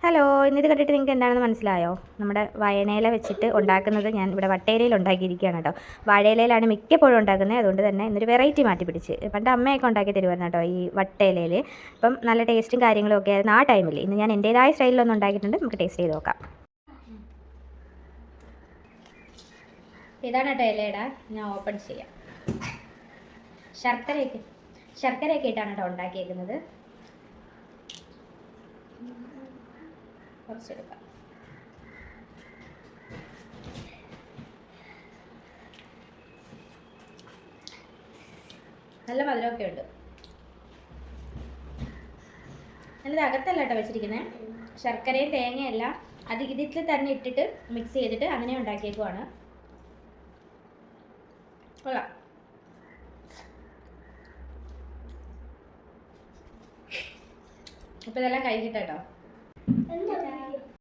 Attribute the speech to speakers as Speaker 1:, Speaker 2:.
Speaker 1: Hello, ഇന്നിത് കണ്ടിട്ട് നിങ്ങൾക്ക് എന്താണെന്ന് മനസ്സിലായോ? നമ്മുടെ വയനയില വെച്ചിട്ട് ഉണ്ടാക്കുന്നത് ഞാൻ ഇവിടെ വട്ടയിലയിൽ ഉണ്ടാക്കിയിരിക്കുകയാണ് കേട്ടോ. വാഴയിലയിലാണ് മിക്കപ്പോഴും ഉണ്ടാക്കുന്നത്. അതുകൊണ്ട് തന്നെ ഇന്നൊരു വെറൈറ്റി മാറ്റി പിടിച്ച്. പണ്ട് അമ്മയൊക്കെ ഉണ്ടാക്കി തരുമായിരുന്നു കേട്ടോ ഈ വട്ടയിലയിൽ. അപ്പം നല്ല ടേസ്റ്റും കാര്യങ്ങളും ഒക്കെ ആയിരുന്നു ആ ടൈമിൽ. ഇന്ന് ഞാൻ എൻ്റേതായ സ്റ്റൈലിലൊന്നും ഉണ്ടാക്കിയിട്ടുണ്ട്. നമുക്ക് ടേസ്റ്റ് ചെയ്ത് നോക്കാം. ഇതാണ് കേട്ടോ ഇലയുടെ. ഞാൻ ഓപ്പൺ ചെയ്യാം. ശർക്കരയൊക്കെ ഇട്ടാണ് കേട്ടോ ഉണ്ടാക്കിയേക്കുന്നത്. കുറച്ചെടുക്കാം. നല്ല മധുരമൊക്കെ ഉണ്ട്. നല്ലത് അകത്തല്ല കേട്ടോ വെച്ചിരിക്കുന്നത്. ശർക്കരയും തേങ്ങയെല്ലാം ഇതിൽ തന്നെ ഇട്ടിട്ട് മിക്സ് ചെയ്തിട്ട് അങ്ങനെ ഉണ്ടാക്കിയേക്കുവാണ്. കൊള്ളാം. അപ്പോൾ ഇതെല്ലാം കഴിഞ്ഞിട്ടോ.